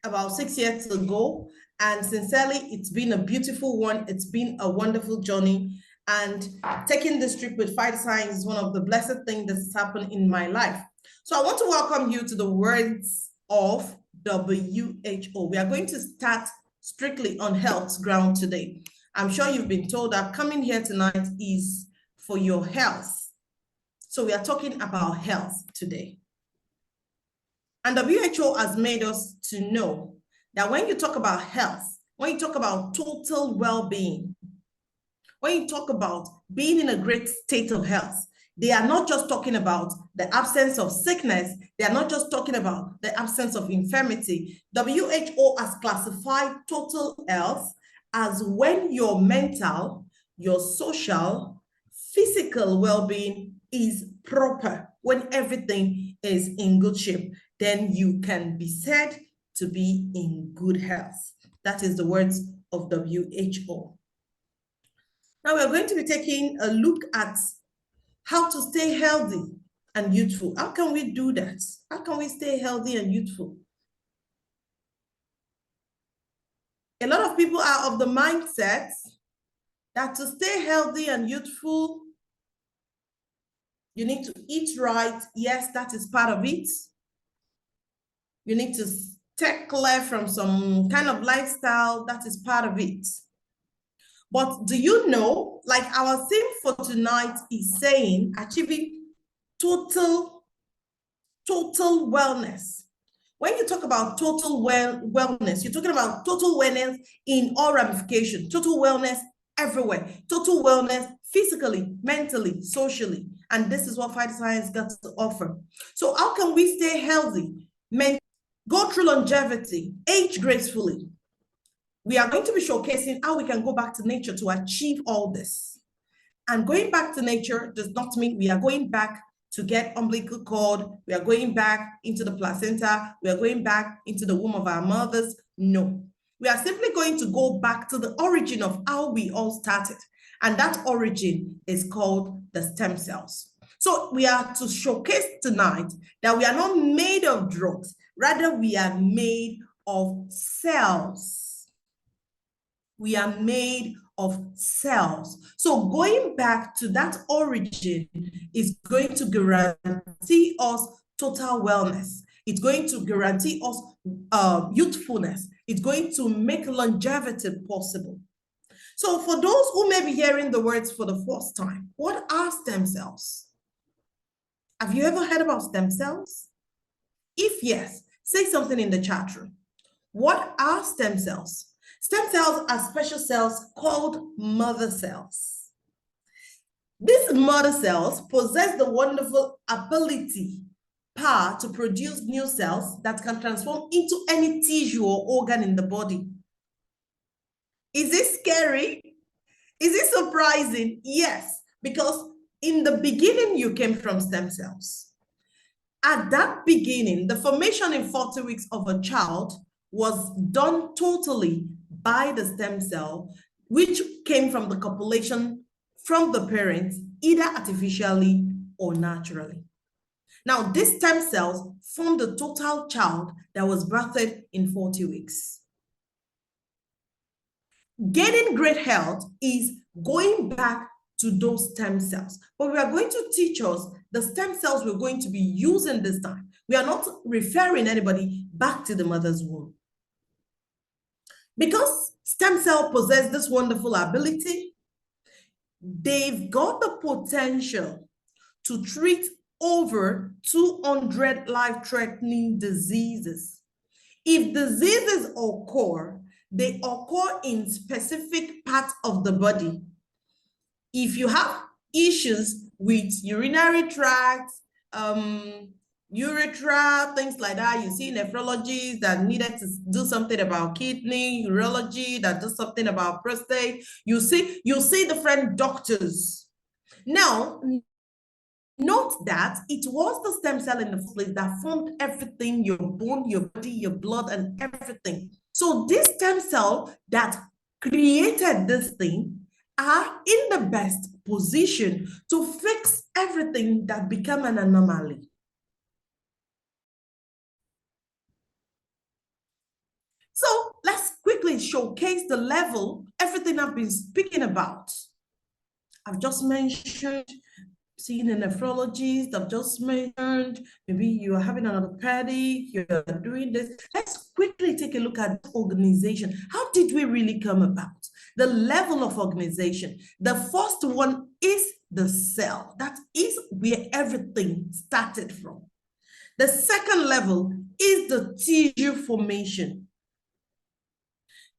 about 6 years ago. And sincerely, it's been a beautiful one. It's been a wonderful journey. And taking this trip with Phytoscience is one of the blessed things that's happened in my life. So I want to welcome you to the words of WHO. We are going to start strictly on health's ground today. I'm sure you've been told that coming here tonight is for your health. So we are talking about health today. And WHO has made us to know that when you talk about health, when you talk about total well-being, when you talk about being in a great state of health, they are not just talking about the absence of sickness. They are not just talking about the absence of infirmity. WHO has classified total health as when your mental, your social, physical well-being is proper, when everything is in good shape, then you can be said to be in good health. That is the words of WHO. Now we're going to be taking a look at how to stay healthy and youthful. How can we do that? How can we stay healthy and youthful? A lot of people are of the mindset that to stay healthy and youthful, you need to eat right. Yes, that is part of it. You need to stay clear from some kind of lifestyle. That is part of it. But do you know, like our theme for tonight is saying, achieving total wellness. When you talk about total wellness, you're talking about total wellness in all ramifications, total wellness everywhere, total wellness physically, mentally, socially. And this is what Phytoscience got to offer. So how can we stay healthy, go through longevity, age gracefully? We are going to be showcasing how we can go back to nature to achieve all this. And going back to nature does not mean we are going back to get umbilical cord. We are going back into the placenta. We are going back into the womb of our mothers. No, we are simply going to go back to the origin of how we all started. And that origin is called the stem cells. So we are to showcase tonight that we are not made of drugs. Rather, we are made of cells. We are made of cells. So going back to that origin is going to guarantee us total wellness. It's going to guarantee us youthfulness. It's going to make longevity possible. So for those who may be hearing the words for the first time, what are stem cells? Have you ever heard about stem cells? If yes, say something in the chat room. What are stem cells? Stem cells are special cells called mother cells. These mother cells possess the wonderful ability, power to produce new cells that can transform into any tissue or organ in the body. Is it scary? Is it surprising? Yes, because in the beginning, you came from stem cells. At that beginning, the formation in 40 weeks of a child was done totally by the stem cell, which came from the copulation from the parents, either artificially or naturally. Now, these stem cells form the total child that was birthed in 40 weeks. Gaining great health is going back to those stem cells. But we are going to teach us the stem cells we're going to be using this time. We are not referring anybody back to the mother's womb. Because stem cells possess this wonderful ability, they've got the potential to treat over 200 life-threatening diseases. If diseases occur, they occur in specific parts of the body. If you have issues with urinary tract, urethra, things like that, you see nephrologists that needed to do something about kidney, urology that does something about prostate. You see different doctors. Now, note that it was the stem cell in the first place that formed everything, your bone, your body, your blood, and everything. So this stem cell that created this thing are in the best position to fix everything that became an anomaly. So let's quickly showcase the level, everything I've been speaking about. I've just mentioned seeing a nephrologist, I've just mentioned, maybe you are having an orthopedic, you're doing this. Let's quickly take a look at organization. How did we really come about? The level of organization. The first one is the cell. That is where everything started from. The second level is the tissue formation.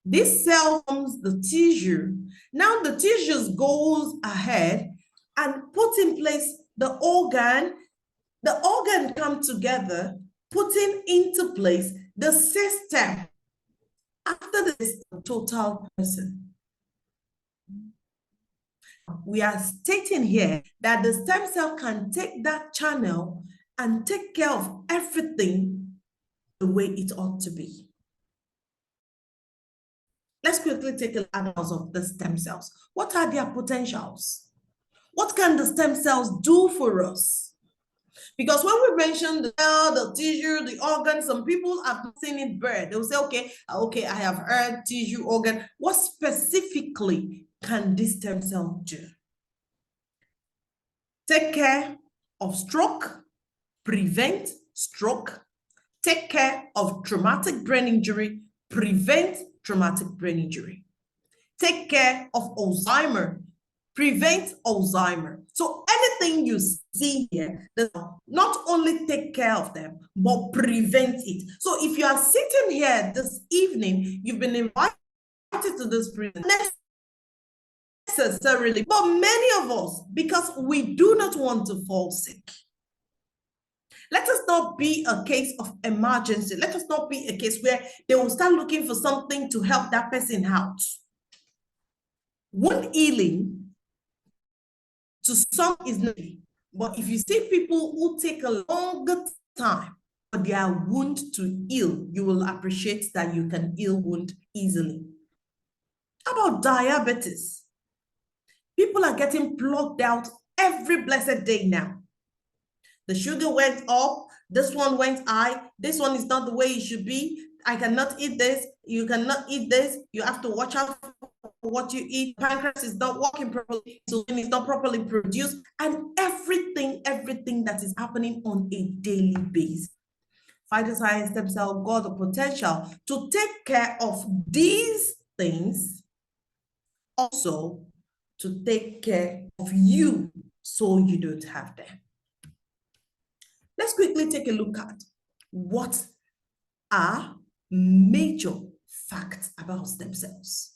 This cell forms the tissue. Now the tissue goes ahead and put in place the organ come together, putting into place the system. After this, the total person. We are stating here that the stem cell can take that channel and take care of everything the way it ought to be. Let's quickly take a look at the stem cells. What are their potentials? What can the stem cells do for us? Because when we mention the cell, the tissue, the organ, some people have not seen it bare. They'll say, okay, I have heard tissue, organ. What specifically can this stem cell do? Take care of stroke, prevent stroke, take care of traumatic brain injury, prevent traumatic brain injury. Take care of Alzheimer, prevent Alzheimer. So anything you see here, not only take care of them, but prevent it. So if you are sitting here this evening, you've been invited to this presentation, necessarily, but many of us, because we do not want to fall sick. Let us not be a case of emergency. Let us not be a case where they will start looking for something to help that person out. Wound healing to some is not, but if you see people who take a longer time for their wound to heal, you will appreciate that you can heal wound easily. How about diabetes? People are getting plugged out every blessed day now. The sugar went up, this one went high, this one is not the way it should be. I cannot eat this, you cannot eat this, you have to watch out for what you eat. Pancreas is not working properly, insulin is not properly produced, and everything that is happening on a daily basis. Phytoscience stem cell got the potential to take care of these things, also to take care of you so you don't have them. Let's quickly take a look at what are major facts about stem cells.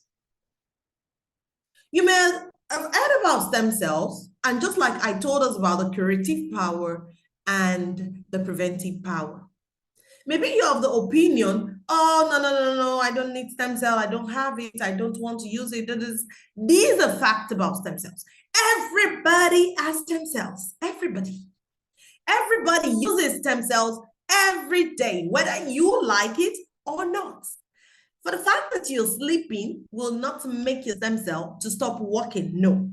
You may have heard about stem cells, and just like I told us about the curative power and the preventive power. Maybe you have the opinion, oh, no, I don't need stem cell, I don't have it, I don't want to use it. These are facts about stem cells. Everybody has stem cells, everybody. Everybody uses stem cells every day, whether you like it or not. For the fact that you're sleeping will not make your stem cell to stop working. No.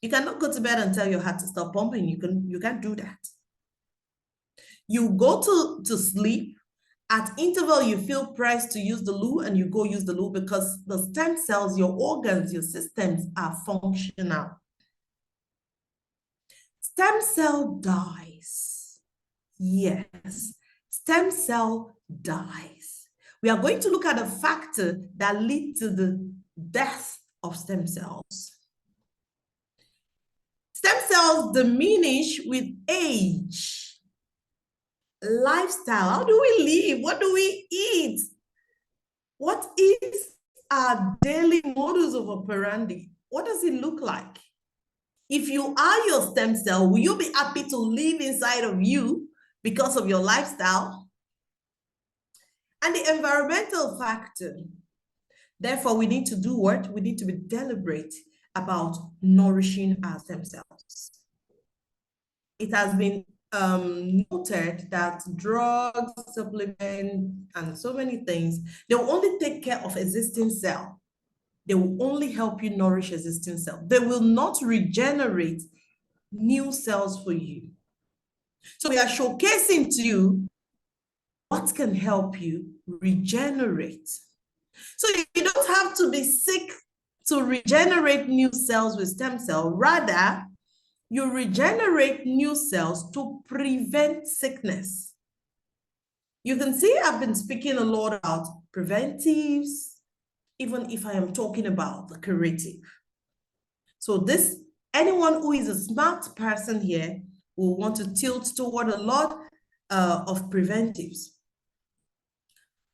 You cannot go to bed and tell your heart to stop pumping. You can't do that. You go to sleep. At interval, you feel pressed to use the loo, and you go use the loo because the stem cells, your organs, your systems are functional. Stem cell dies. Yes, stem cell dies. We are going to look at a factor that leads to the death of stem cells. Stem cells diminish with age. Lifestyle, how do we live? What do we eat? What is our daily modus of operandi? What does it look like? If you are your stem cell, will you be happy to live inside of you because of your lifestyle? And the environmental factor. Therefore, we need to do what? We need to be deliberate about nourishing our stem cells. It has been noted that drugs, supplements, and so many things, they will only take care of existing cell. They will only help you nourish existing cell. They will not regenerate new cells for you. So we are showcasing to you what can help you regenerate So you don't have to be sick to regenerate new cells with stem cell. Rather, you regenerate new cells to prevent sickness. You can see I've been speaking a lot about preventives, even if I am talking about the curative. So anyone who is a smart person here will want to tilt toward a lot of preventives.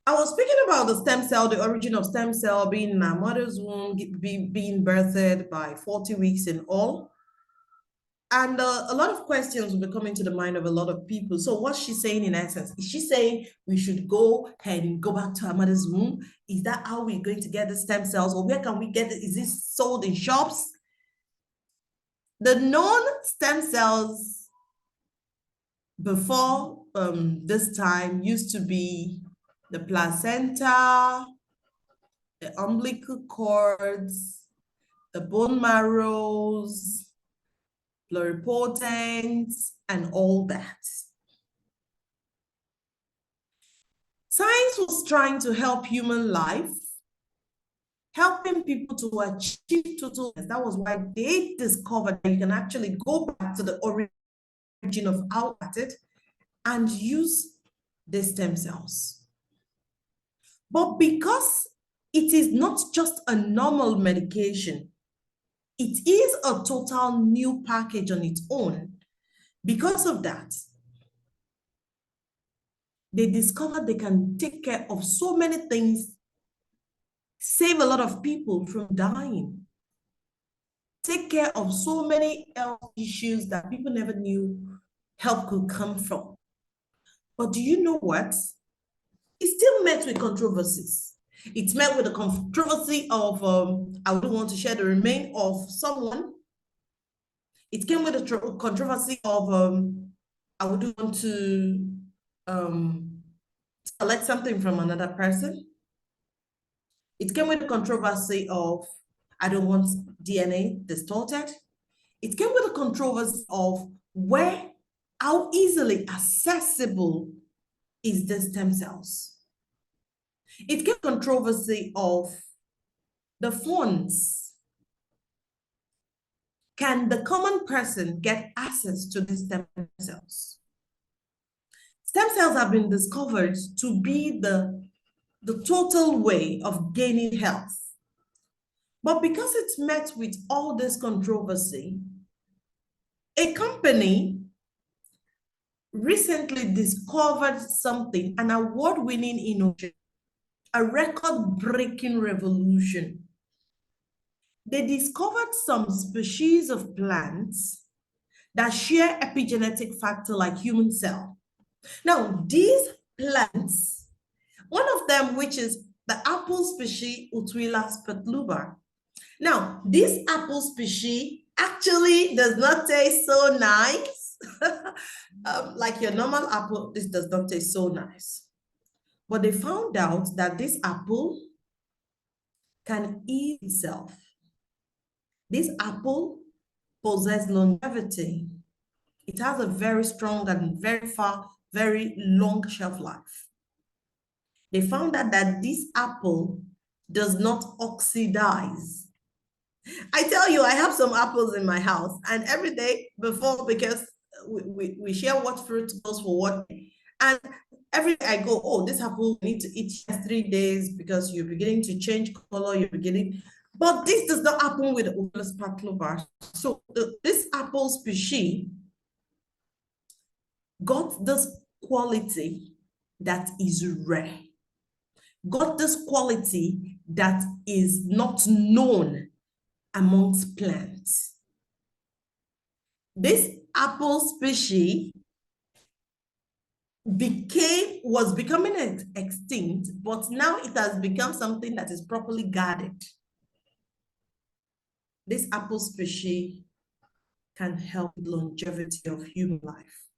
I was speaking about the stem cell, the origin of stem cell being in our mother's womb, being birthed by 40 weeks and all. And a lot of questions will be coming to the mind of a lot of people. So what's she saying in essence? Is she saying we should go and go back to our mother's womb? Is that how we're going to get the stem cells? Or where can we get it? Is this sold in shops? The known stem cells before this time used to be the placenta, the umbilical cords, the bone marrows, pluripotents, and all that. Science was trying to help human life, helping people to achieve total wellness. That was why they discovered that you can actually go back to the origin of how it and use the stem cells. But because it is not just a normal medication, it is a total new package on its own. Because of that, they discovered they can take care of so many things, save a lot of people from dying, take care of so many health issues that people never knew help could come from. But do you know what? It's still met with controversies. It's met with the controversy of, I wouldn't want to share the remain of someone. It came with a controversy of, I wouldn't want to select something from another person. It came with the controversy of, I don't want DNA distorted. It came with a controversy of how easily accessible is the stem cells. It came controversy of the funds. Can the common person get access to these stem cells? Stem cells have been discovered to be the total way of gaining health. But because it's met with all this controversy, a company recently discovered something, an award-winning innovation, a record-breaking revolution. They discovered some species of plants that share epigenetic factor like human cell. Now, these plants, one of them, which is the apple species Utwila spetluba. Now, this apple species actually does not taste so nice. Like your normal apple, this does not taste so nice. But they found out that this apple can eat itself. This apple possesses longevity. It has a very strong and very long shelf life. They found out that this apple does not oxidize. I tell you, I have some apples in my house, and every day before, because we share what fruit goes for what, and every day I go, oh, this apple we need to eat 3 days because you're beginning to change color, but this does not happen with Ulus patlobar. So this apple species got this quality that is rare, got this quality that is not known amongst plants. This apple species was becoming extinct, but now it has become something that is properly guarded. This apple species can help with longevity of human life.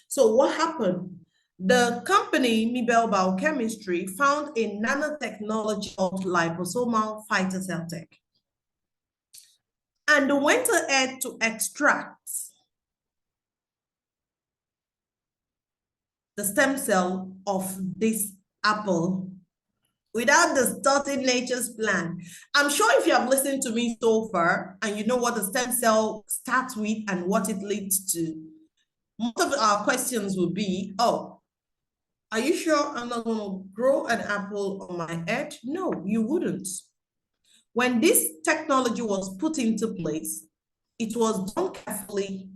So what happened? The company, Mibel Biochemistry, found a nanotechnology of liposomal phytocell tech. And they went ahead to extract the stem cell of this apple without distorting nature's plan. I'm sure if you have listened to me so far and you know what the stem cell starts with and what it leads to, most of our questions will be, oh, are you sure I'm not going to grow an apple on my head? No, you wouldn't. When this technology was put into place, it was done carefully.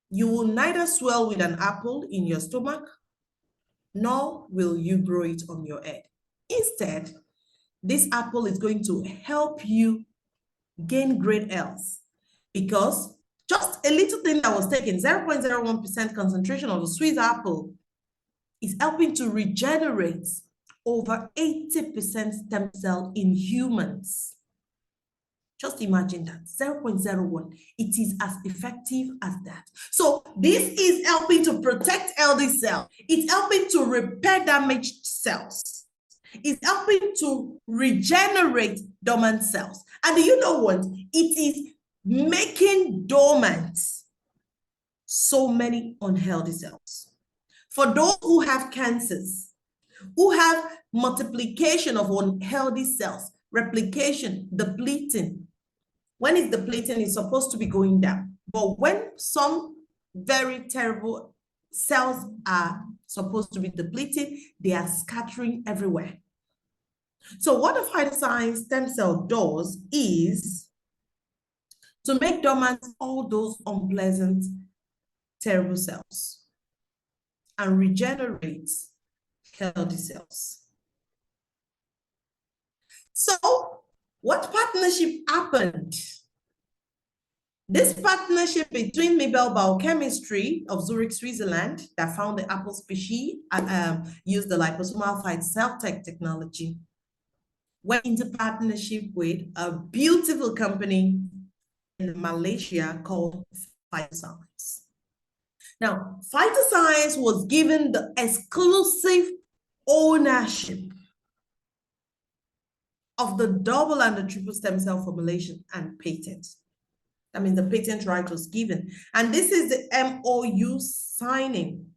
You will neither swell with an apple in your stomach, nor will you grow it on your head. Instead, this apple is going to help you gain great health because just a little thing that was taken, 0.01% concentration of the sweet apple, is helping to regenerate over 80% stem cell in humans. Just imagine that, 0.01. It is as effective as that. So this is helping to protect healthy cells. It's helping to repair damaged cells. It's helping to regenerate dormant cells. And do you know what? It is making dormant so many unhealthy cells. For those who have cancers, who have multiplication of unhealthy cells, replication, depleting. When it's depleting, it's supposed to be going down. But when some very terrible cells are supposed to be depleted, they are scattering everywhere. So what the Phytoscience stem cell does is to make dormant all those unpleasant, terrible cells and regenerate healthy cells. So what partnership happened? This partnership between Mibel Biochemistry of Zurich, Switzerland, that found the apple species and used the liposomal cell tech technology, went into partnership with a beautiful company in Malaysia called Phytoscience. Now, Phytoscience was given the exclusive ownership of the double and the triple stem cell formulation and patent. That means the patent right was given. And this is the MOU signing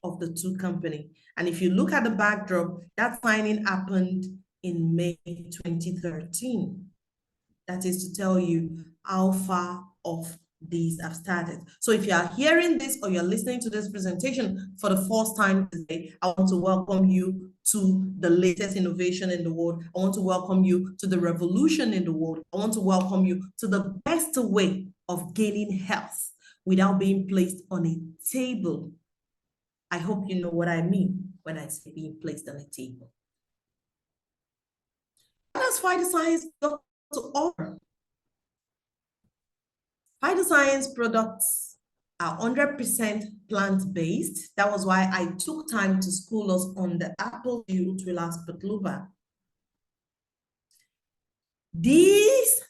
of the two companies. And if you look at the backdrop, that signing happened in May 2013. That is to tell you how far off these have started. So if you are hearing this or you're listening to this presentation for the first time today, I want to welcome you to the latest innovation in the world. I want to welcome you to the revolution in the world. I want to welcome you to the best way of gaining health without being placed on a table. I hope you know what I mean when I say being placed on a table. What does Phytoscience got to offer? Phytoscience products are 100% plant-based. That was why I took time to school us on the apple Utwilas patluba. These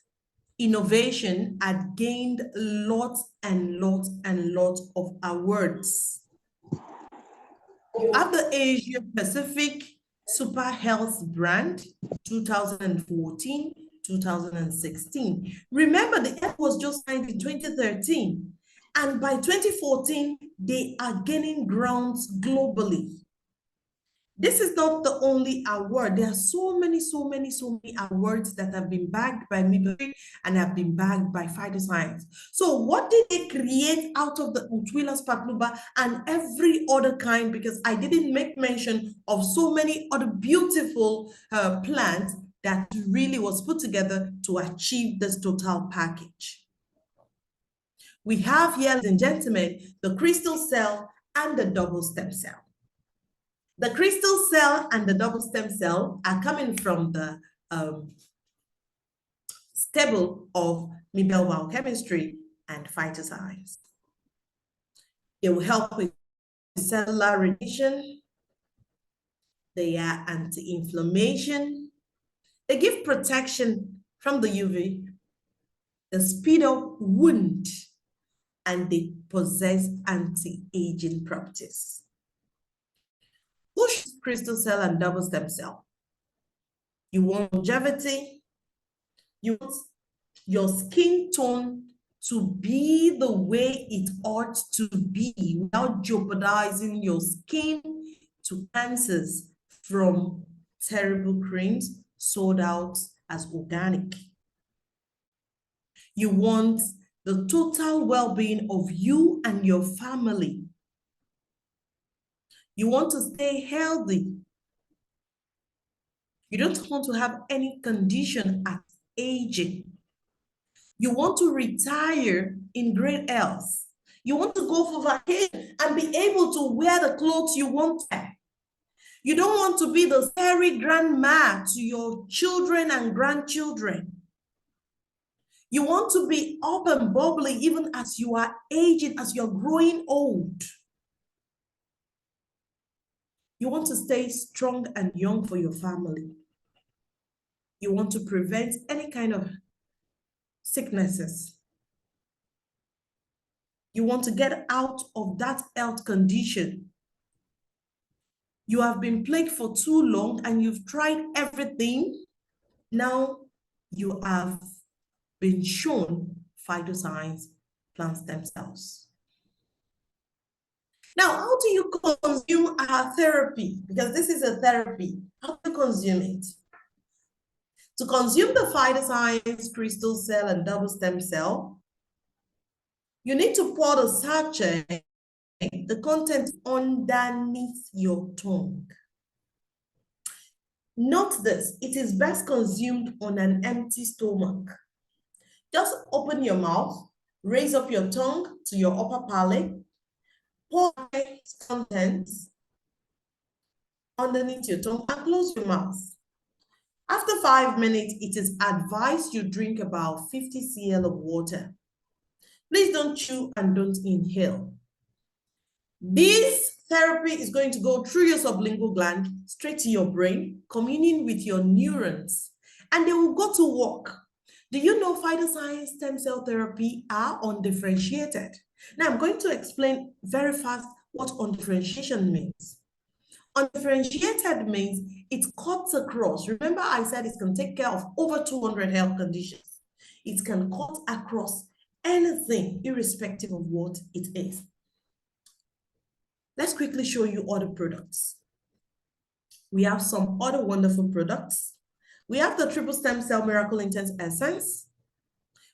innovation had gained lots and lots and lots of awards. You have the Asia Pacific Super Health Brand 2014, 2016. Remember, the F was just signed in 2013. And by 2014, they are gaining grounds globally. This is not the only award. There are so many awards that have been bagged by Midori and have been bagged by Phytoscience. So what did they create out of the Utwilas patluba and every other kind? Because I didn't make mention of so many other beautiful plants that really was put together to achieve this total package. We have here, ladies and gentlemen, the crystal cell and the double stem cell. The crystal cell and the double stem cell are coming from the stable of Mibel Biochemistry and Phytoscience. They will help with cellular remission. They are anti-inflammation. They give protection from the UV. They speed up wound, and they possess anti-aging properties. Push crystal cell and double stem cell. You want longevity. You want your skin tone to be the way it ought to be without jeopardizing your skin to cancers, from terrible creams sold out as organic. You want the total well-being of you and your family. You want to stay healthy. You don't want to have any condition at aging. You want to retire in great health. You want to go for vacation and be able to wear the clothes you want to. You don't want to be the scary grandma to your children and grandchildren. You want to be up and bubbly even as you are aging, as you're growing old. You want to stay strong and young for your family. You want to prevent any kind of sicknesses. You want to get out of that health condition. You have been plagued for too long and you've tried everything. Now you have been shown Phytoscience plant stem cells. Now, how do you consume our therapy? Because this is a therapy. How do you consume it? To consume the Phytoscience crystal cell and double stem cell, you need to pour the sachet, the content underneath your tongue. Note this, it is best consumed on an empty stomach. Just open your mouth, raise up your tongue to your upper palate, pour its contents underneath your tongue and close your mouth. After 5 minutes, it is advised you drink about 50 cl of water. Please don't chew and don't inhale. This therapy is going to go through your sublingual gland, straight to your brain, communing with your neurons, and they will go to work. Do you know Phytoscience stem cell therapy are undifferentiated? Now I'm going to explain very fast what undifferentiation means. Undifferentiated means it cuts across. Remember I said it can take care of over 200 health conditions. It can cut across anything, irrespective of what it is. Let's quickly show you other products. We have some other wonderful products. We have the Triple Stem Cell Miracle Intense Essence.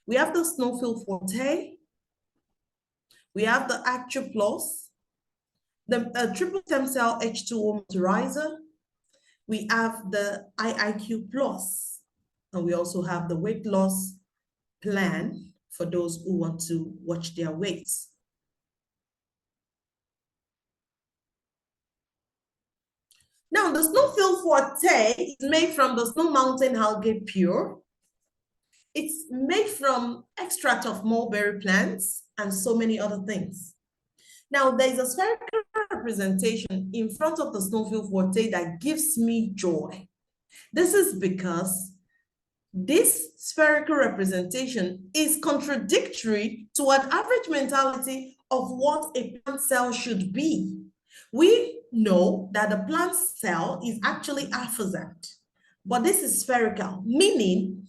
We have the Snowfield Forte. We have the Actu Plus, the Triple Stem Cell H2O Moisturizer. We have the IIQ Plus, and we also have the weight loss plan for those who want to watch their weights. Now, the Snowfield Forte is made from the Snow Mountain Algae Pure. It's made from extract of mulberry plants and so many other things. Now, there's a spherical representation in front of the Snowfield Forte that gives me joy. This is because this spherical representation is contradictory to an average mentality of what a plant cell should be. We know that the plant cell is actually apposite, but this is spherical, meaning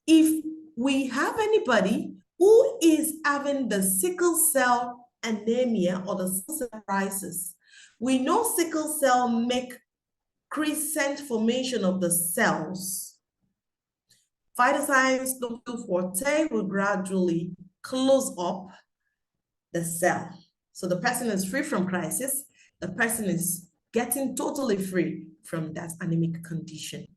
if we have anybody who is having the sickle cell anemia or the sickle cell crisis, we know sickle cell make crescent formation of the cells. Phytoscience Snowfield Forte will gradually close up the cell. So the person is free from crisis. The person is getting totally free from that anemic condition.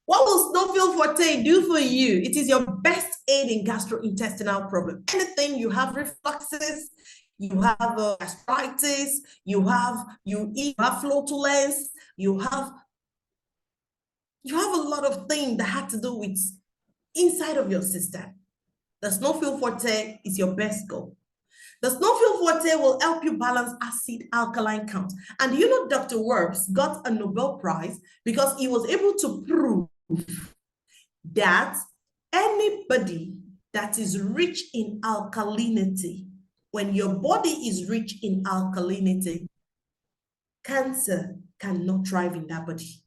What will Snowfield Forte do for you? It is your best aid in gastrointestinal problem. Anything you have refluxes, you have gastritis, you have flatulence, you have a lot of things that have to do with inside of your system. The Snowfield Forte is your best goal. The Snowfield Forte will help you balance acid-alkaline count. And you know Dr. Werbs got a Nobel Prize because he was able to prove that anybody that is rich in alkalinity, when your body is rich in alkalinity, cancer cannot thrive in that body.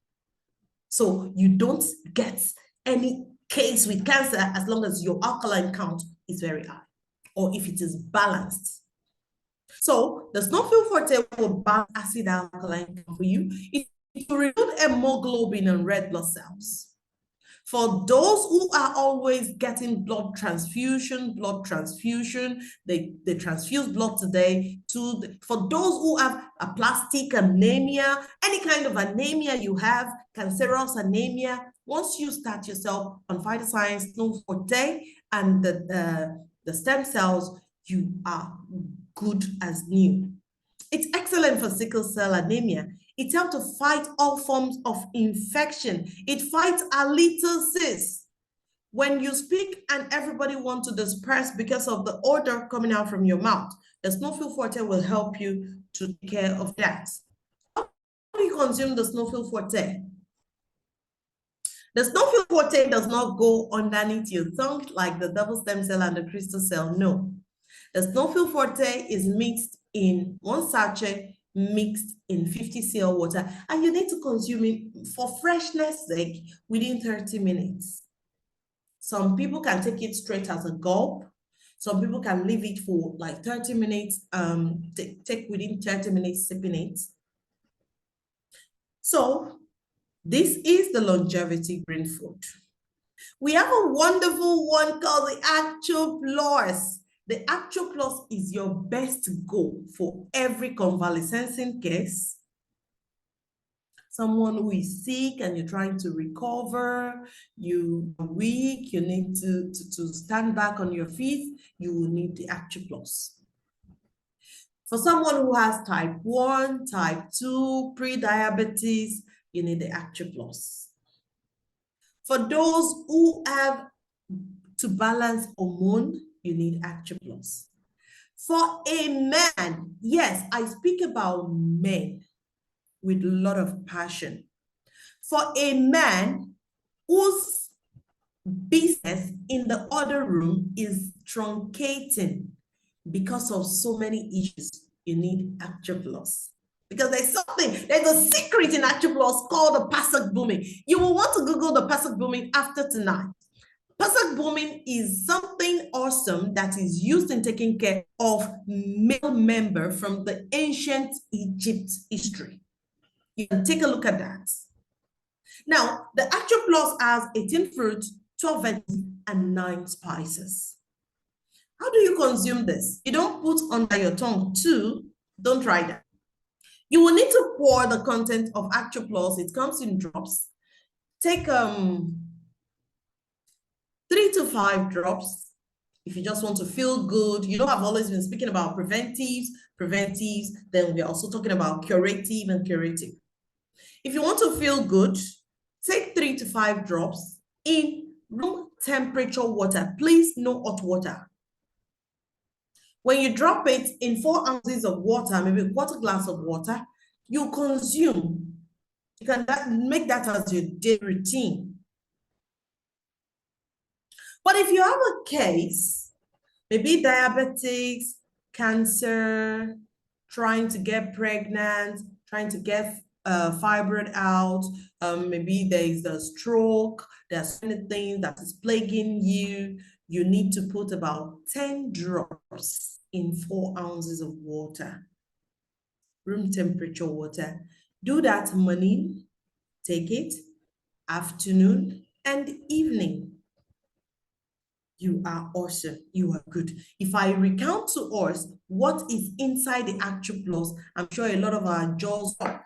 So you don't get any case with cancer as long as your alkaline count is very high, or if it is balanced. So the snowflake forte will balance acid alkaline for you. It will rebuild hemoglobin and red blood cells. For those who are always getting blood transfusion, they transfuse blood today. For those who have a plastic anemia, any kind of anemia you have, cancerous anemia, once you start yourself on Phytoscience, Snow Forte, and the stem cells, you are good as new. It's excellent for sickle cell anemia. It helps to fight all forms of infection. It fights halitosis. When you speak and everybody wants to disperse because of the odor coming out from your mouth, the snowflake forte will help you to take care of that. How do you consume the snowflake forte? The snowflake forte does not go underneath your tongue like the double stem cell and the crystal cell. No. The snowflake forte is mixed in one sachet, mixed in 50 cl water, and you need to consume it for freshness sake within 30 minutes. Some people can take it straight as a gulp. Some people can leave it for like 30 minutes, take within 30 minutes sipping it. So this is the longevity green food. We have a wonderful one called the Actual Plus. The Actual Plus is your best goal for every convalescing case. Someone who is sick and you're trying to recover, you are weak, you need to stand back on your feet, you will need the Actual Plus. For someone who has type 1, type 2, pre-diabetes, you need the Actual Plus. For those who have to balance hormone, you need Actual Plus. For a man, yes, I speak about men with a lot of passion. For a man whose business in the other room is truncating because of so many issues, you need Actual Plus. Because there's a secret in Actual Plus called the Pasok booming. You will want to Google the Pasok booming after tonight. Pasok booming is something awesome that is used in taking care of male member from the ancient Egypt history. You can take a look at that. Now, the Actual Plus has 18 fruits, 12 veggies, and 9 spices. How do you consume this? You don't put under your tongue too. Don't try that. You will need to pour the content of Actual Plus. It comes in drops. Take 3 to 5 drops. If you just want to feel good, you know, I've always been speaking about preventives, then we're also talking about curative and curative. If you want to feel good, take 3 to 5 drops in room temperature water. Please, no hot water. When you drop it in 4 ounces of water, maybe a quarter glass of water, you consume. You can make that as your daily routine. But if you have a case, maybe diabetics, cancer, trying to get pregnant, trying to get fibroid out, maybe there is a stroke, there's anything that is plaguing you, you need to put about 10 drops in 4 ounces of water, room temperature water. Do that morning, take it, afternoon, and evening. You are awesome. You are good. If I recount to us what is inside the Actual Plus, I'm sure a lot of our jaws are.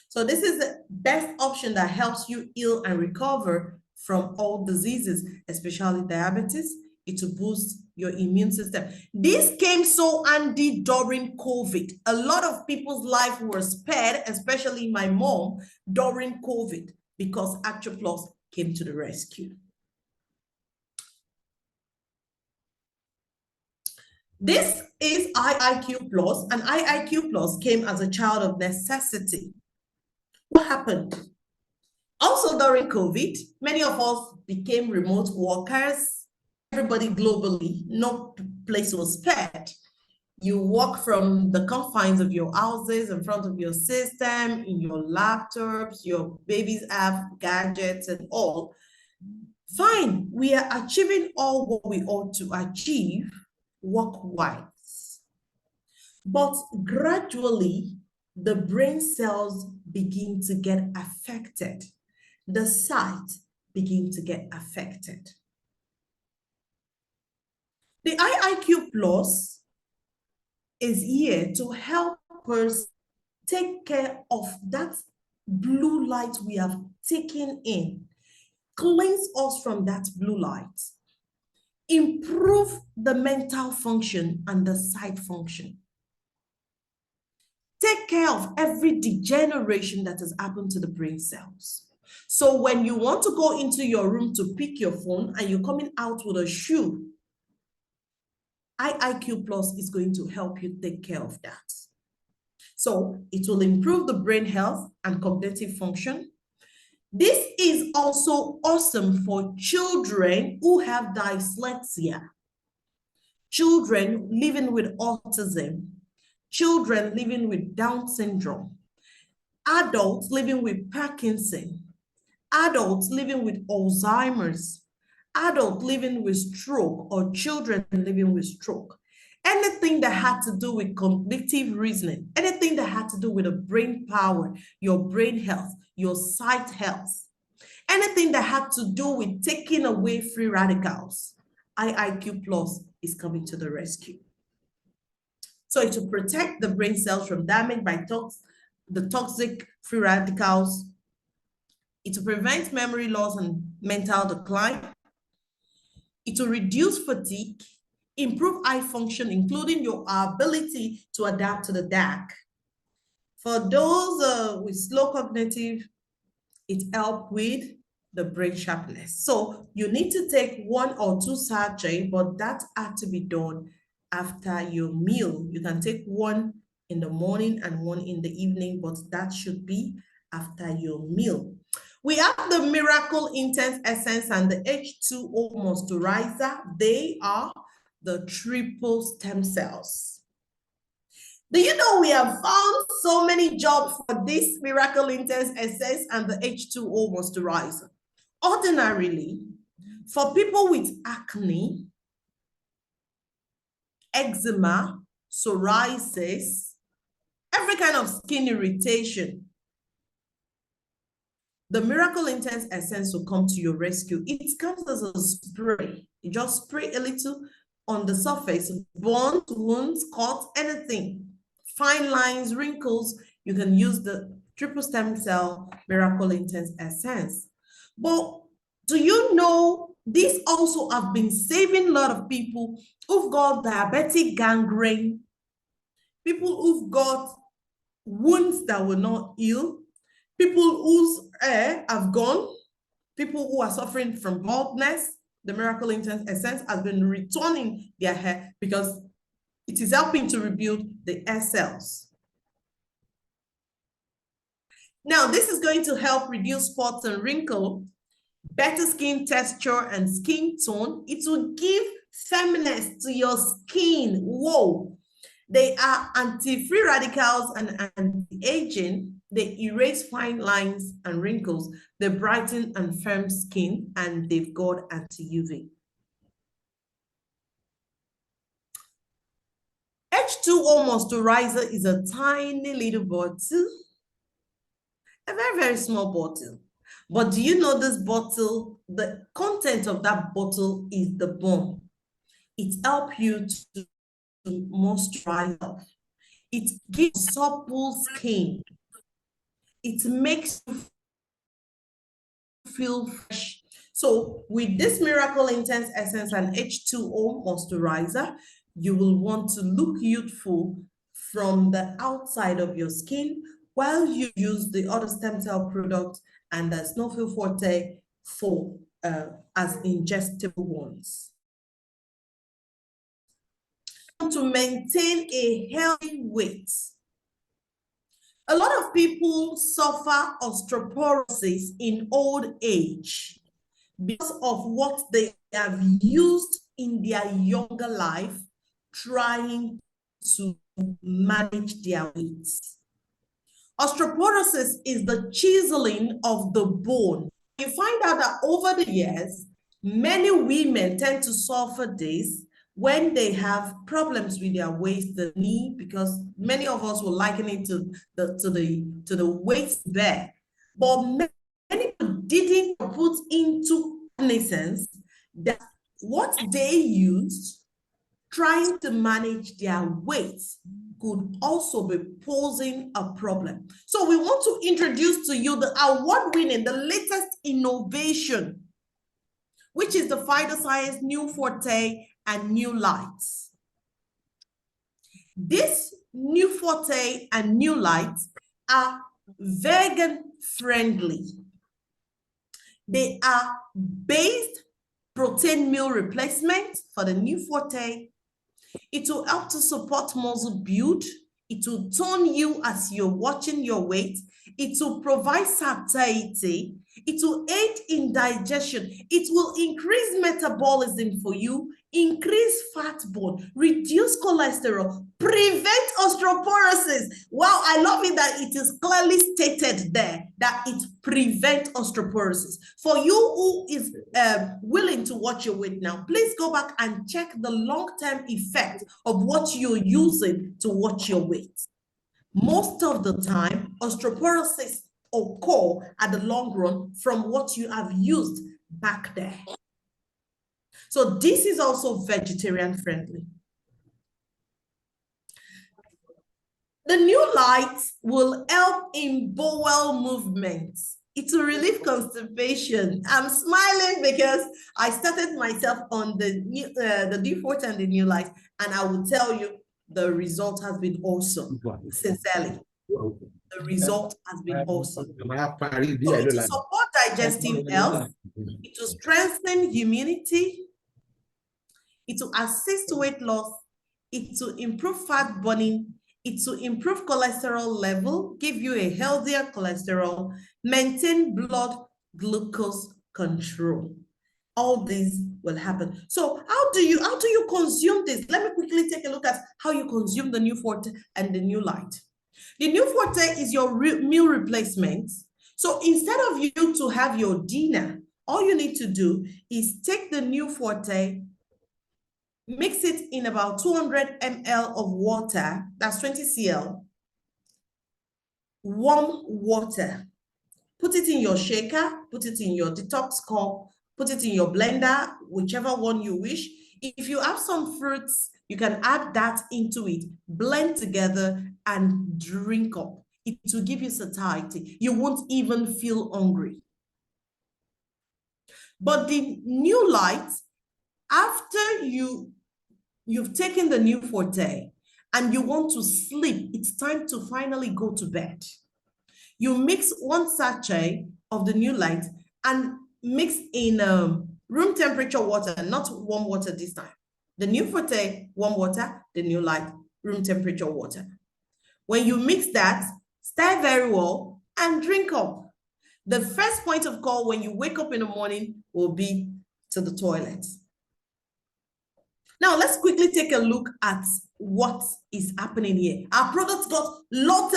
So this is the best option that helps you heal and recover from all diseases, especially diabetes. It will boost your immune system. This came so handy during COVID. A lot of people's life were spared, especially my mom, during COVID, because Actual Plus came to the rescue. This is IIQ Plus, and IIQ Plus came as a child of necessity. What happened? Also during COVID, many of us became remote workers. Everybody globally, no place was spared. You work from the confines of your houses, in front of your system, in your laptops, your babies have gadgets and all. Fine, we are achieving all what we ought to achieve work-wise. But gradually, the brain cells begin to get affected. The sight begin to get affected. The IIQ Plus is here to help us take care of that blue light we have taken in, cleanse us from that blue light, improve the mental function and the sight function, take care of every degeneration that has happened to the brain cells. So when you want to go into your room to pick your phone and you're coming out with a shoe, IIQ Plus is going to help you take care of that. So it will improve the brain health and cognitive function. This is also awesome for children who have dyslexia, children living with autism, children living with Down syndrome, adults living with Parkinson, adults living with Alzheimer's, adults living with stroke, or children living with stroke. Anything that had to do with cognitive reasoning, anything that had to do with the brain power, your brain health, your sight health, anything that had to do with taking away free radicals, IIQ Plus is coming to the rescue. So it will protect the brain cells from damage by the toxic free radicals. It will prevent memory loss and mental decline. It will reduce fatigue, improve eye function, including your ability to adapt to the dark. For those with slow cognitive, it helps with the brain sharpness. So you need to take 1 or 2 sachets, but that had to be done after your meal. You can take 1 in the morning and 1 in the evening, but that should be after your meal. We have the Miracle Intense Essence and the H2O Moisturizer. They are the triple stem cells. Do you know we have found so many jobs for this Miracle Intense Essence and the H2O Moisturizer? Ordinarily, for people with acne, eczema, psoriasis, every kind of skin irritation, the Miracle Intense Essence will come to your rescue. It comes as a spray. You just spray a little on the surface, burns, wounds, cuts, anything. Fine lines, wrinkles, you can use the triple stem cell Miracle Intense Essence. But do you know these also have been saving a lot of people who've got diabetic gangrene, people who've got wounds that were not healed, people whose hair have gone, people who are suffering from baldness. The Miracle Intense Essence has been returning their hair because it is helping to rebuild the hair cells. Now, this is going to help reduce spots and wrinkles, better skin texture and skin tone. It will give firmness to your skin. Whoa. They are anti-free radicals and anti-aging. They erase fine lines and wrinkles. They brighten and firm skin, and they've got anti-UV. H2O Moisturizer is a tiny little bottle, a very, very small bottle. But do you know this bottle, the content of that bottle is the bomb. It helps you to moisturize. It gives supple skin. It makes you feel fresh. So with this Miracle Intense Essence and H2O Moisturizer, you will want to look youthful from the outside of your skin while you use the other stem cell product and the Snowfield Forte for as ingestible ones. To maintain a healthy weight. A lot of people suffer osteoporosis in old age because of what they have used in their younger life trying to manage their weight. Osteoporosis is the chiseling of the bone. You find out that over the years, many women tend to suffer this when they have problems with their waist, the knee, because many of us will liken it to the waist there, but many people didn't put into cognizance that what they used trying to manage their weight could also be posing a problem. So we want to introduce to you the award-winning, the latest innovation, which is the Phytoscience New Forte and New Lights. This New Forte and New Lights are vegan friendly. They are based protein meal replacement for the New Forte. It will help to support muscle build. It will tone you as you're watching your weight. It will provide satiety. It will aid in digestion. It will increase metabolism for you, increase fat burn, reduce cholesterol, prevent osteoporosis. Wow, I love it that it is clearly stated there that it prevents osteoporosis. For you who is willing to watch your weight now, please go back and check the long-term effect of what you're using to watch your weight. Most of the time, osteoporosis occur at the long run from what you have used back there. So this is also vegetarian friendly. The new lights will help in bowel movements. It will relieve constipation. I'm smiling because I started myself on the new Forte and the new light, and I will tell you the result has been awesome. Sincerely, the result has been awesome. So it will support digestive health. It will strengthen immunity. It will assist weight loss. It will improve fat burning. It will improve cholesterol level, give you a healthier cholesterol, maintain blood glucose control. All these will happen. So how do you consume this? Let me quickly take a look at how you consume the new Forte and the new light. The new Forte is your meal replacement. So instead of you to have your dinner, all you need to do is take the new Forte, mix it in about 200 ml of water, that's 20 cl, warm water. Put it in your shaker, put it in your detox cup, put it in your blender, whichever one you wish. If you have some fruits, you can add that into it, blend together and drink up. It will give you satiety. You won't even feel hungry. But the new light, after you've taken the new Forte and you want to sleep, it's time to finally go to bed. You mix 1 sachet of the new light and mix in room temperature water, not warm water this time. The new Forte, warm water, the new light, room temperature water. When you mix that, stir very well and drink up. The first point of call when you wake up in the morning will be to the toilet. Now, let's quickly take a look at what is happening here. Our products got lots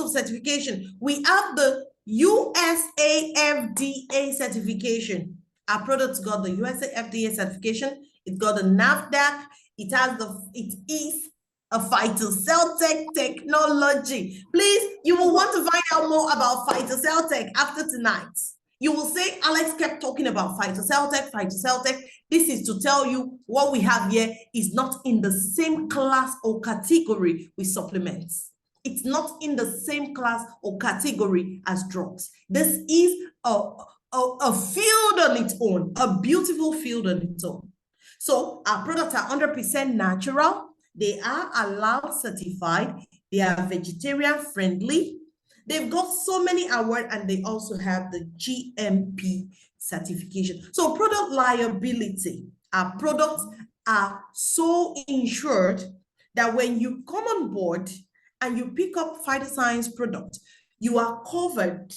of certification. We have the USA FDA certification. Our products got the USA FDA certification. It got the NAFDAC. It is a phytocell technology. Please, you will want to find out more about phytocell after tonight. You will say, Alex kept talking about phytocell. This is to tell you what we have here is not in the same class or category with supplements. It's not in the same class or category as drugs. This is a field on its own, a beautiful field on its own. So our products are 100% natural. They are allowed certified. They are vegetarian friendly. They've got so many awards, and they also have the GMP certification. So product liability, our products are so insured that when you come on board and you pick up Phytoscience product, you are covered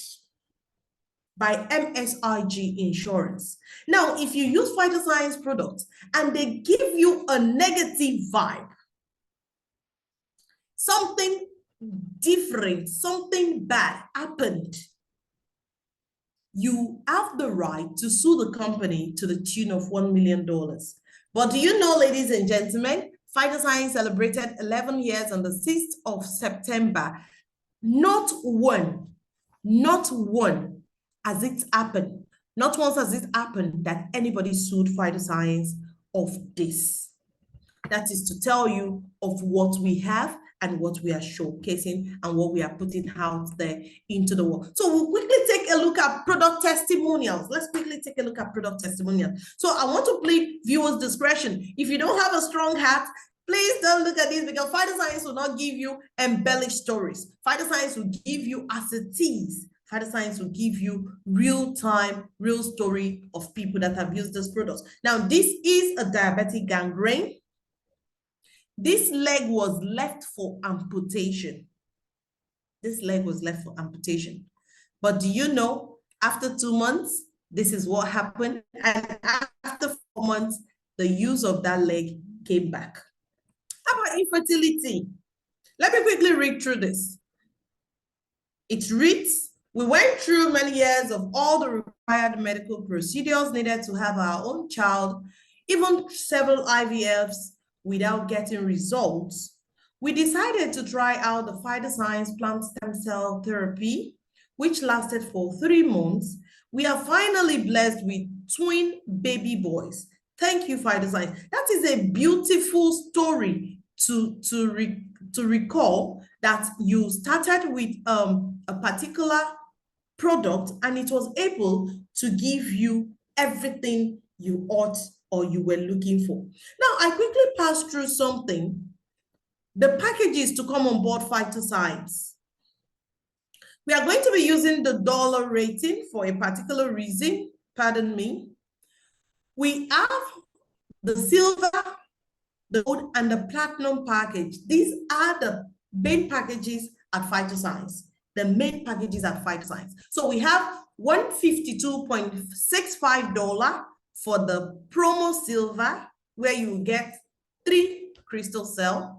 by MSRG insurance. Now, if you use Phytoscience products and they give you a negative vibe, something different, something bad happened, you have the right to sue the company to the tune of $1 million. But do you know, ladies and gentlemen, Phytoscience celebrated 11 years on the 6th of September. Not one has it happened. Not once has it happened that anybody sued Phytoscience of this. That is to tell you of what we have and what we are showcasing and what we are putting out there into the world. So we'll quickly take a look at product testimonials. Let's quickly take a look at product testimonials. So I want to plead viewers' discretion. If you don't have a strong heart, please don't look at this, because Phytoscience will not give you embellished stories. Phytoscience will give you as it is. Phytoscience will give you real-time, real story of people that have used this product. Now, this is a diabetic gangrene. This leg was left for amputation. This leg was left for amputation. But do you know, after 2 months, this is what happened. And after 4 months, the use of that leg came back. How about infertility? Let me quickly read through this. It reads, we went through many years of all the required medical procedures needed to have our own child, even several IVFs, without getting results. We decided to try out the Phytoscience plant stem cell therapy, which lasted for 3 months. We are finally blessed with twin baby boys. Thank you, Phytoscience. That is a beautiful story to recall, that you started with a particular product and it was able to give you everything you ought or you were looking for. Now, I quickly pass through something. The packages to come on board Phytoscience. We are going to be using the dollar rating for a particular reason, pardon me. We have the silver, the gold, and the platinum package. These are the main packages at Phytoscience. The main packages at Phytoscience. So we have $152.65 for the promo silver, where you get 3 crystal cells.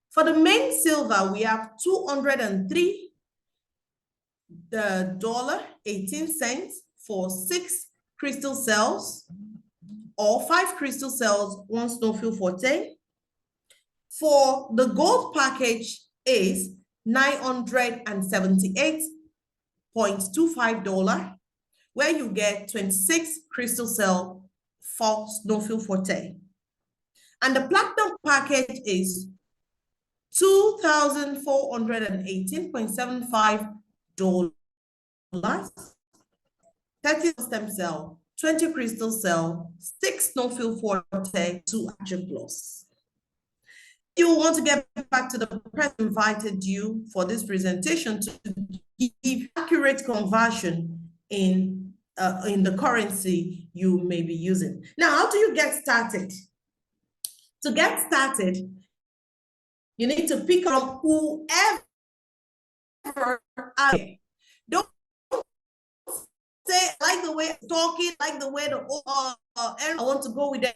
For the main silver, we have $203.18 for 6 crystal cells, or 5 crystal cells, 1 snowfield forte. For the gold package is $978.25, where you get 26 crystal cell for snowfield forte. And the platinum package is $2,418.75, 30 stem cell, 20 crystal cell, 6 snowfield forte, 2 Action Plus. You will want to get back to the person who invited you for this presentation to give accurate conversion in the currency you may be using. Now, how do you get started? To get started, you need to pick up whoever. Don't say, I like the way I'm talking, like the way I want to go with them.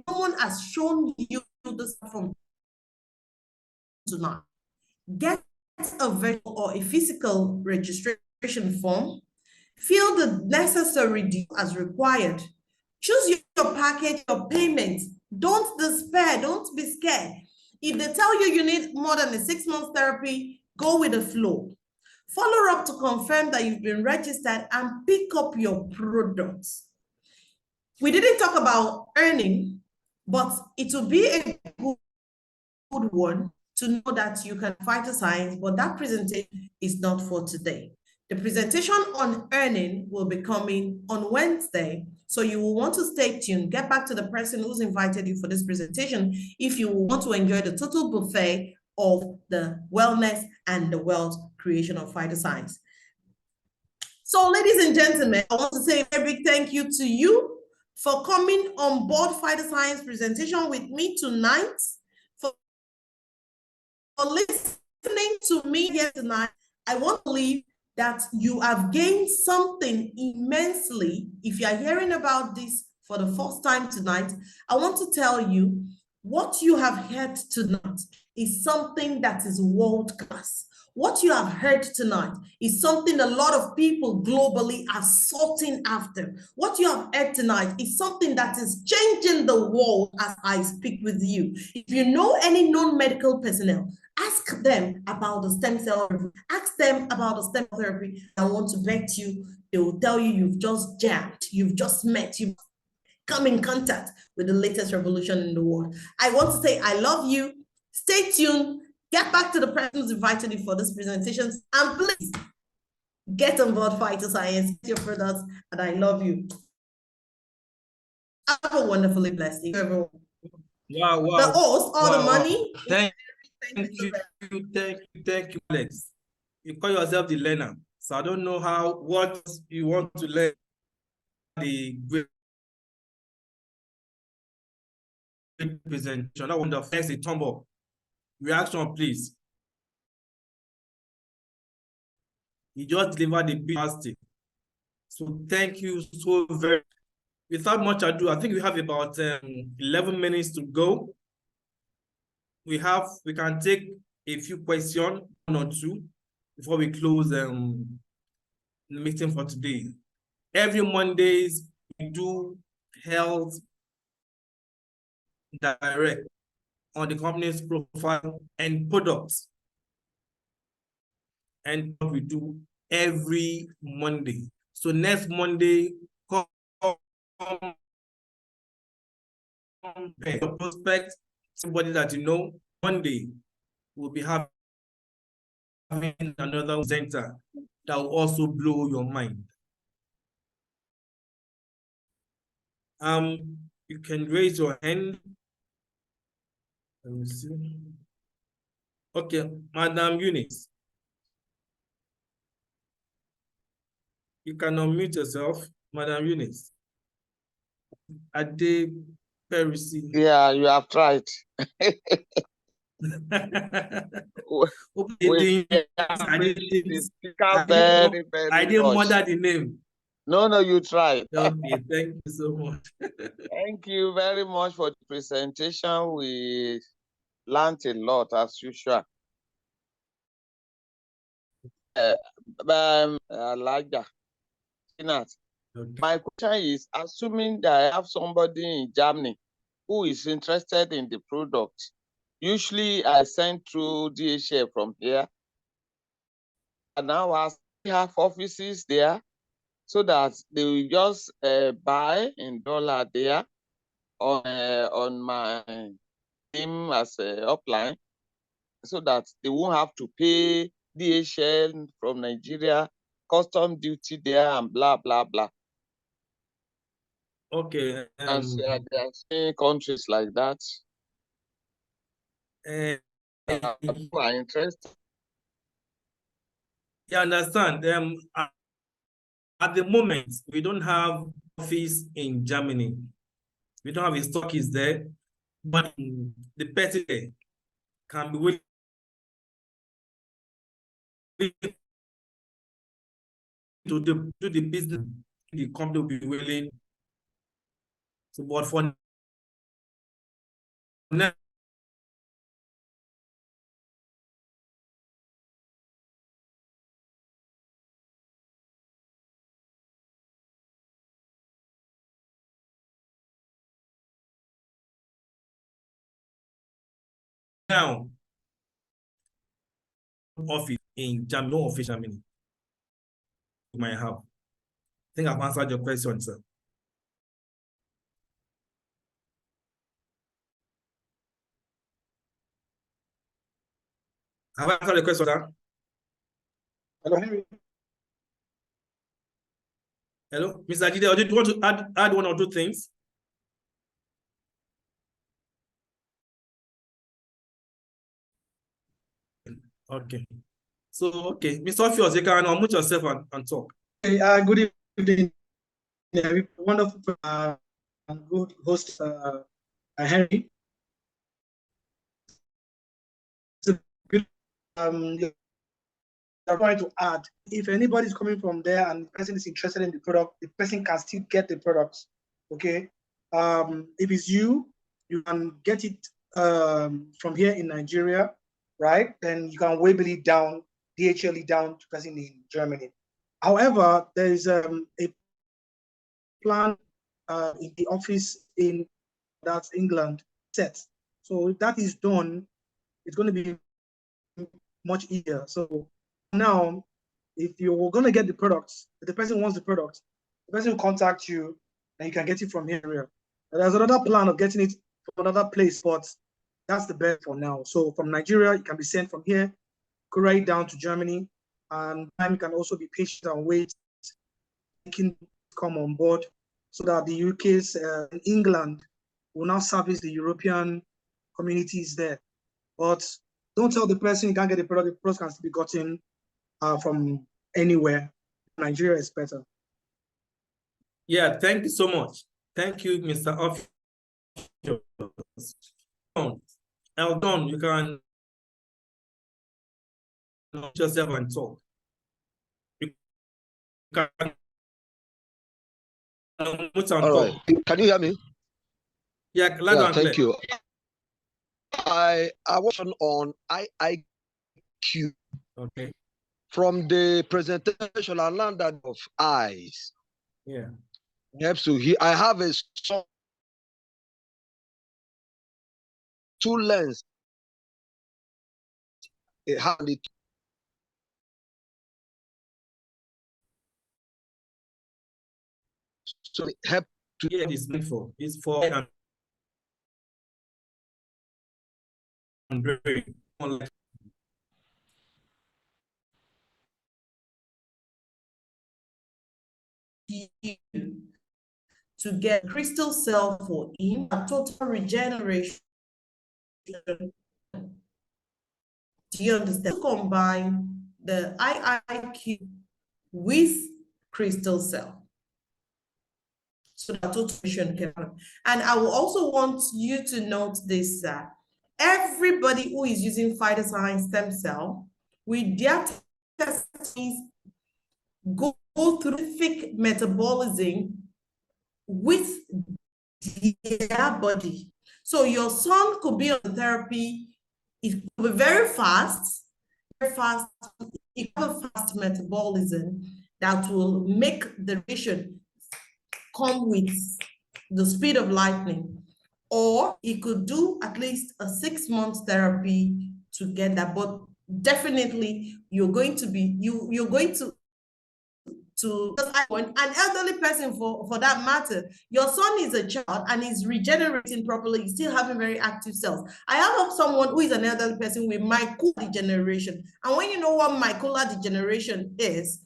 No one has shown you this from tonight. Get a virtual or a physical registration form. Fill the necessary details as required. Choose your package, your payment. Don't despair. Don't be scared. If they tell you you need more than a 6-month therapy, go with the flow. Follow up to confirm that you've been registered and pick up your products. We didn't talk about earning, but it will be a good one to know that you can Phytoscience, but that presentation is not for today. The presentation on earning will be coming on Wednesday, so you will want to stay tuned. Get back to the person who's invited you for this presentation if you want to enjoy the total buffet of the wellness and the wealth creation of Phytoscience. So, ladies and gentlemen, I want to say a big thank you to you for coming on board Phytoscience presentation with me tonight, for listening to me here tonight. I want to believe that you have gained something immensely. If you are hearing about this for the first time tonight, I want to tell you what you have heard tonight is something that is world class. What you have heard tonight is something a lot of people globally are sorting after. What you have heard tonight is something that is changing the world as I speak with you. If you know any non-medical personnel, ask them about the stem cell therapy. Ask them about the stem cell therapy. I want to bet you, they will tell you you've just jammed, you've just met, you've come in contact with the latest revolution in the world. I want to say I love you. Stay tuned. Get back to the person who's invited you for this presentation, and please get on board Phytoscience, get your products, and I love you. Have a wonderfully blessed day, everyone. Wow, wow. The host, all the money. Thank you, Alex. You call yourself the learner. So I don't know what you want to learn. The great presentation. I want to first a thumb up. Reaction, please. You just delivered the big mistake. So thank you so very much. Without much ado, I think we have about 11 minutes to go. We can take a few questions, one or two, before we close the meeting for today. Every Mondays, we do health direct on the company's profile and products. And we do every Monday. So next Monday, come prospect, somebody that you know. Monday, we'll be having another center that will also blow your mind. You can raise your hand. Let me see. Okay, Madam Eunice. You can unmute yourself, Madam Eunice. Ade Perisi. Yeah, you have tried. I didn't murder the name. No, you tried. Okay, thank you so much. Thank you very much for the presentation. We learned a lot as usual. Elijah, my question is, assuming that I have somebody in Germany who is interested in the product, usually I send through DHL from here, and now I have offices there, so that they will just buy in dollar there on my name as upline, so that they won't have to pay DHL from Nigeria, custom duty there, and blah, blah, blah. Okay. And there are countries like that. People are interested. You understand? At the moment, we don't have office in Germany. We don't have a stockist there, but the person there can be willing to do the business. The company will be willing to, but for now, office in Germany, no office in Germany. You might have. I think I've answered your question, sir. Have I answered the question, sir? Hello, Henry. Hello, Mr. Jide, did you want to add one or two things? Okay. So, okay, Mr. Ophios, you can unmute yourself and talk. Hey, good evening. Wonderful good host, Henry. I'm going to add, if anybody is coming from there and the person is interested in the product, the person can still get the products. Okay. If it's you, you can get it from here in Nigeria, right? Then you can waive it down, DHL it down to person in Germany. However, there is a plan in the office in that's England set. So if that is done, it's going to be much easier. So now, if you're going to get the products, if the person wants the product, the person will contact you and you can get it from here. There's another plan of getting it from another place, but that's the best for now. So from Nigeria, it can be sent from here, go right down to Germany, and time can also be patient and wait, can come on board so that the UK's England will now service the European communities there. But don't tell the person you can't get the product can still be gotten from anywhere. Nigeria is better. Yeah, thank you so much. Thank you, Mr. Official. Eldon, you can yourself and talk. You can all right. Can you hear me? Yeah, loud and thank clear. you. I was on IIQ. Okay. From the presentation, I learned that of eyes. Yeah. Helps to hear. I have a two lens. It had it. So it helped to. Yeah, it's meant for. It's for and brain. To get crystal cell for him, a total regeneration. Do you understand? To combine the IIQ with crystal cell so that total can happen. And I will also want you to note this, everybody who is using Phytoscience stem cell, with their testes, go through specific metabolism with their body. So your son could be on therapy, it could be very fast, it have a fast metabolism that will make the remission come with the speed of lightning. Or it could do at least a 6 months therapy to get that. But definitely you're going to be, you're going to an elderly person for that matter, your son is a child and is regenerating properly, he's still having very active cells. I have someone who is an elderly person with macular degeneration. And when you know what macular degeneration is,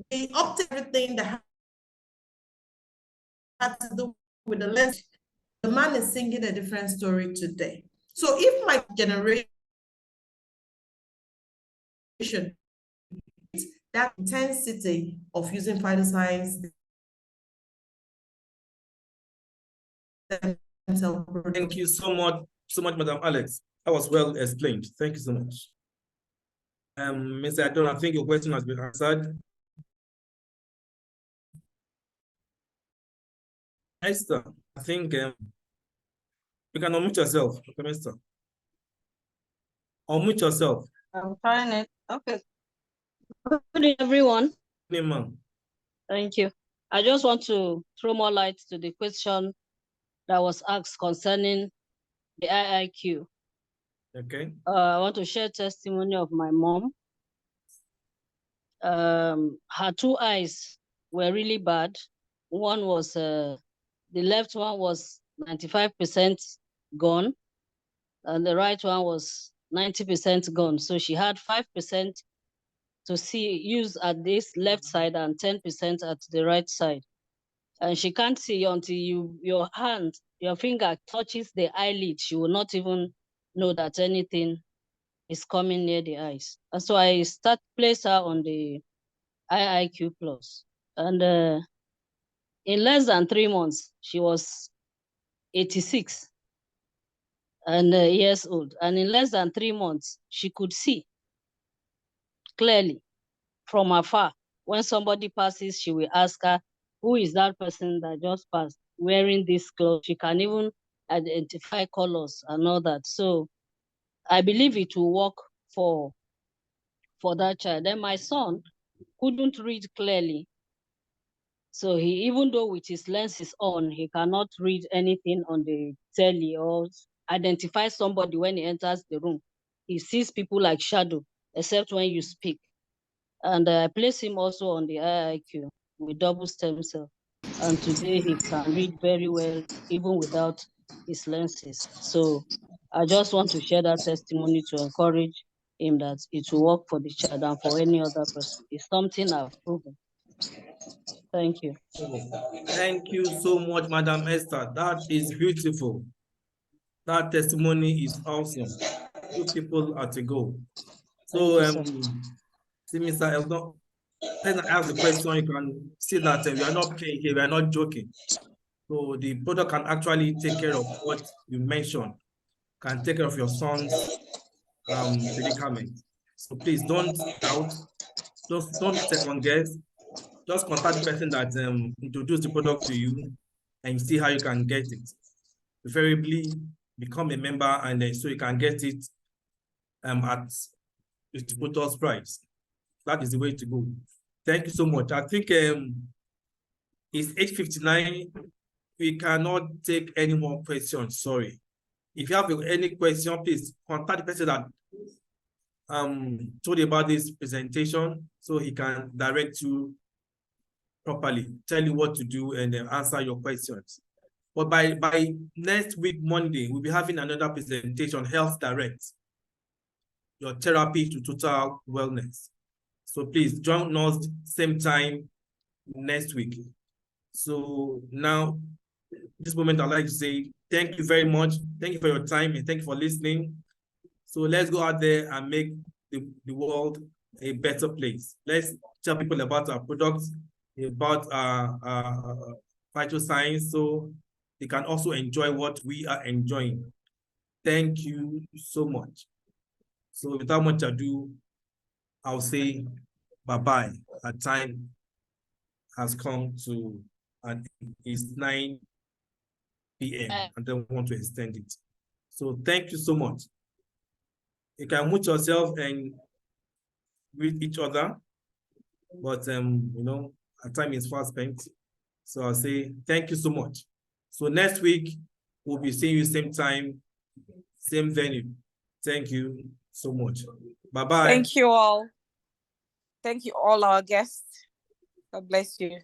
they opt everything that has to do with the lens. The man is singing a different story today. So if my generation, that intensity of using Phytoscience. Thank you so much, Madam Alex. That was well explained. Thank you so much. Mr. Adon, I think your question has been answered. Esther, I think you can unmute yourself, Esther. Unmute yourself. I'm trying it. Okay. Good evening, everyone. Good evening. Thank you. I just want to throw more light to the question that was asked concerning the IIQ. Okay. I want to share testimony of my mom. Her two eyes were really bad. One was, the left one was 95% gone, and the right one was 90% gone. So she had 5% to use at this left side and 10% at the right side. And she can't see until your finger touches the eyelid. She will not even know that anything is coming near the eyes. And so I place her on the IIQ Plus. And in less than 3 months, she was 86 and years old. And in less than 3 months, she could see clearly from afar. When somebody passes, she will ask her, who is that person that just passed wearing this clothes? She can even identify colors and all that. So I believe it will work for that child. Then my son couldn't read clearly. So he, even though with his lenses on, he cannot read anything on the telly or identify somebody when he enters the room. He sees people like shadow, except when you speak. And I place him also on the IIQ with double stem cell. And today he can read very well, even without his lenses. So I just want to share that testimony to encourage him that it will work for the child and for any other person. It's something I've proven. Thank you. Thank you so much, Madam Esther. That is beautiful. That testimony is awesome. You people are to go. So, see, Mr. Eldon, when I ask the question, you can see that we are not playing here, we are not joking. So the product can actually take care of what you mentioned, can take care of your son's predicament. So please don't doubt, don't second guess. Just contact the person that introduced the product to you and see how you can get it. Preferably become a member and then so you can get it at distributor's price. That is the way to go. Thank you so much. I think it's 8:59. We cannot take any more questions. Sorry. If you have any question, please contact the person that told you about this presentation so he can direct you properly, tell you what to do and then answer your questions. But by next week, Monday, we'll be having another presentation, Health Direct, your therapy to total wellness. So please join us same time next week. So now, this moment, I'd like to say thank you very much. Thank you for your time and thank you for listening. So let's go out there and make the world a better place. Let's tell people about our products, about Phytoscience, so they can also enjoy what we are enjoying. Thank you so much. So without much ado, I'll say bye-bye. Our time has come to, and it's 9 p.m. I don't want to extend it. So thank you so much. You can mute yourself and greet each other, but you know, our time is fast spent. So I'll say thank you so much. So next week, we'll be seeing you same time, same venue. Thank you so much. Bye-bye. Thank you all. Thank you all our guests. God bless you.